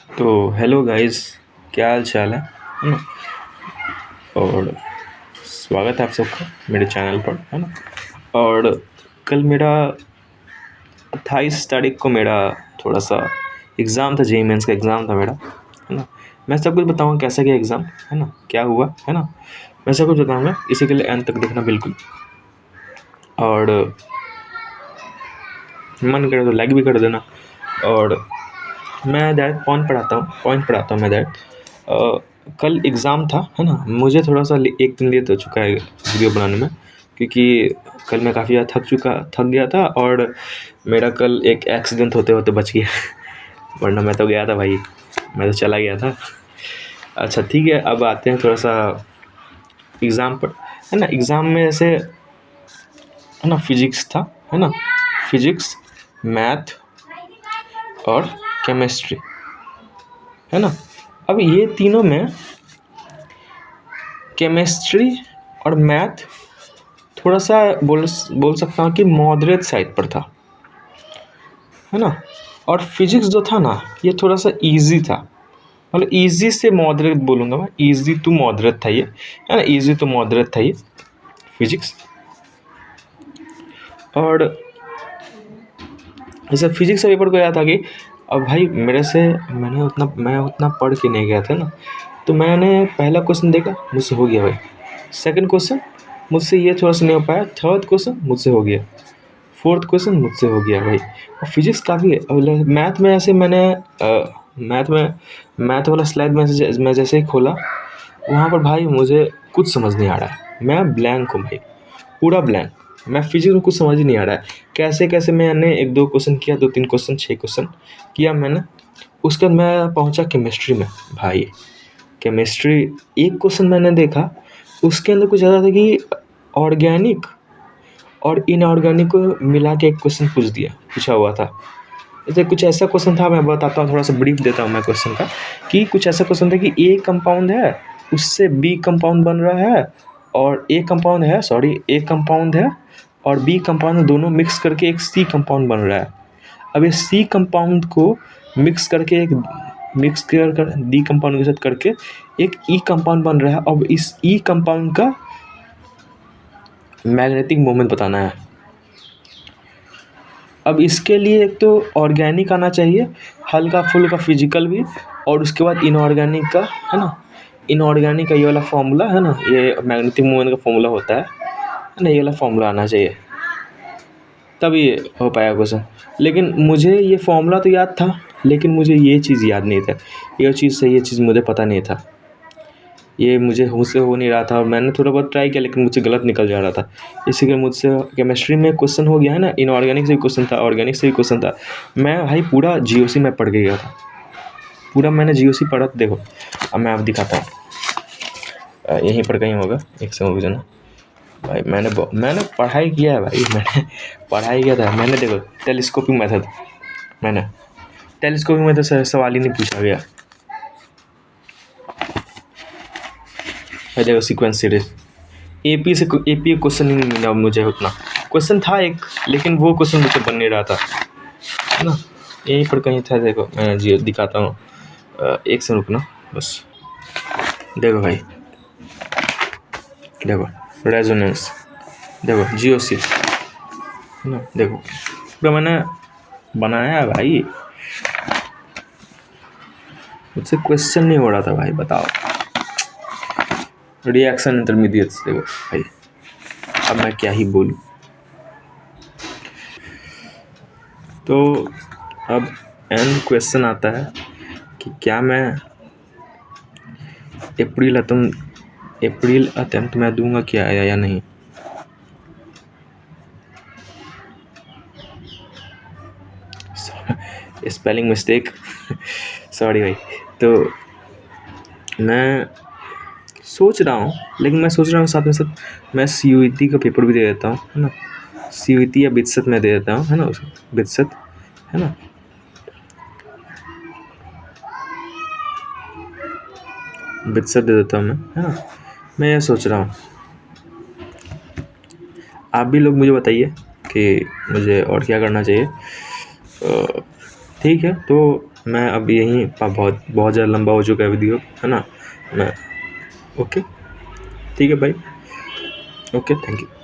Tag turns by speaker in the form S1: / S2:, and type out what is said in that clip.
S1: तो hello guys, क्या हाल चाल है ना। और स्वागत है आप सबका मेरे चैनल पर, है ना। और कल मेरा 28 तारीख को मेरा थोड़ा सा एग्ज़ाम था, जेईई मेंस का एग्ज़ाम था मेरा, है ना। मैं सब कुछ बताऊंगा कैसा गया एग्ज़ाम, है ना, क्या हुआ, है ना। मैं सब कुछ बताऊंगा, इसी के लिए एंड तक देखना बिल्कुल। और मन करे तो लाइक भी कर देना। और मैं डायरेक्ट पॉइंट पढ़ाता हूँ मैं डायरेक्ट। कल एग्ज़ाम था, है ना। मुझे थोड़ा सा एक दिन लेट हो चुका है वीडियो बनाने में, क्योंकि कल मैं काफ़ी ज़्यादा थक गया था। और मेरा कल एक एक्सीडेंट होते होते बच गया वरना मैं तो गया था भाई, मैं तो चला गया था। अच्छा ठीक है, अब आते हैं थोड़ा सा एग्ज़ाम पर, है ना। एग्ज़ाम में ऐसे, है ना, फिजिक्स था, है ना। फिजिक्स, मैथ और केमिस्ट्री, है ना। अब ये तीनों में केमिस्ट्री और मैथ थोड़ा सा बोल सकता हूँ कि मॉडरेट साइड पर था, है ना। और फिजिक्स जो था ना, ये थोड़ा सा इजी था, मतलब इजी से मॉडरेट बोलूँगा मैं, इजी टू मॉडरेट था ये, है ना। इजी टू मॉडरेट था ये फिजिक्स। और जैसे फिजिक्स का पेपर को याद था कि अब भाई मैं उतना पढ़ के नहीं गया था ना। तो मैंने पहला क्वेश्चन देखा, मुझसे हो गया भाई। सेकंड क्वेश्चन मुझसे ये थोड़ा सा नहीं हो पाया, थर्ड क्वेश्चन मुझसे हो गया, फोर्थ क्वेश्चन मुझसे हो गया भाई। और फिजिक्स काफ़ी है। और मैथ में ऐसे मैंने मैथ वाला स्लाइड में मैं जैसे ही खोला, वहाँ पर भाई मुझे कुछ समझ नहीं आ रहा है, मैं ब्लैंक हूँ भाई, पूरा ब्लैंक। मैं फिजिक्स में कुछ समझ ही नहीं आ रहा है, कैसे कैसे मैंने एक दो क्वेश्चन किया, दो तीन क्वेश्चन, 6 क्वेश्चन किया मैंने। उसके बाद मैं पहुंचा केमिस्ट्री में भाई। केमिस्ट्री एक क्वेश्चन मैंने देखा, उसके अंदर कुछ ज़्यादा था कि ऑर्गेनिक और इनऑर्गेनिक को मिला के एक क्वेश्चन पूछा हुआ था। जैसे कुछ ऐसा क्वेश्चन था, मैं बताता हूँ, थोड़ा सा ब्रीफ देता हूँ मैं क्वेश्चन का। कि कुछ ऐसा क्वेश्चन था कि ए कंपाउंड है, उससे बी कंपाउंड बन रहा है, और ए कंपाउंड है और बी कंपाउंड, दोनों मिक्स करके एक सी कंपाउंड बन रहा है। अब इस सी कंपाउंड को मिक्स कर डी कंपाउंड के साथ करके एक ई कंपाउंड बन रहा है। अब इस ई कंपाउंड का मैग्नेटिक मोमेंट बताना है। अब इसके लिए एक तो ऑर्गेनिक आना चाहिए, हल्का फुल्का फिजिकल भी, और उसके बाद इनऑर्गेनिक का, है ना। इनऑर्गेनिक का ये वाला फॉर्मूला, है ना, ये मैग्नेटिक मोमेंट का फॉर्मूला होता है ना, ये वाला फॉर्मूला आना चाहिए, तभी हो पाया क्वेश्चन। लेकिन मुझे ये फॉर्मूला तो याद था, लेकिन मुझे ये चीज़ याद नहीं था, ये चीज़ मुझे पता नहीं था, ये मुझसे हो नहीं रहा था। और मैंने थोड़ा बहुत ट्राई किया, लेकिन मुझसे गलत निकल जा रहा था। इसी के मुझसे केमिस्ट्री में क्वेश्चन हो गया, है ना। इनऑर्गेनिक से भी क्वेश्चन था, ऑर्गेनिक से भी क्वेश्चन था। मैं भाई पूरा जीओसी में पढ़ के गया था, पूरा मैंने जीओसी पढ़ा था। देखो अब मैं आप दिखाता हूँ, यहीं पर कहीं होगा, एक समय रुक जाना भाई। मैंने पढ़ाई किया है भाई, मैंने पढ़ाई किया था। मैंने देखो टेलीस्कोपिक मेथड से सवाल ही नहीं पूछा गया। देखो सीक्वेंस सीरीज, एपी क्वेश्चन ही नहीं मिला मुझे उतना। क्वेश्चन था एक, लेकिन वो क्वेश्चन मुझे बन नहीं रहा था, है ना। यहीं पर कहीं था, देखो मैं जी दिखाता हूँ, एक से रुकना बस। देखो भाई, देखो रेजोनेंस, देखो जीओसी, है ना। देखो पूरा मैंने बनाया है भाई, मुझसे क्वेश्चन नहीं हो रहा था भाई, बताओ। रिएक्शन इंटरमीडिएट, देखो भाई, अब मैं क्या ही बोलूँ। तो अब एंड क्वेश्चन आता है कि क्या मैं अप्रैल अटेम्प्ट मैं दूंगा क्या आया या नहीं। स्पेलिंग मिस्टेक सॉरी भाई। तो मैं सोच रहा हूँ, साथ में साथ मैं सीयूईटी का पेपर भी दे देता हूँ, है ना। सीयूईटी या बित्सत में दे देता हूँ, है ना, बित्सत, है ना। बित्सत दे देता हूँ मैं, है ना। मैं ये सोच रहा हूँ, आप भी लोग मुझे बताइए कि मुझे और क्या करना चाहिए। ठीक है, तो मैं अब यहीं बहुत बहुत ज़्यादा लंबा हो चुका है वीडियो, है ना। मैं ओके, ठीक है भाई, ओके, थैंक यू।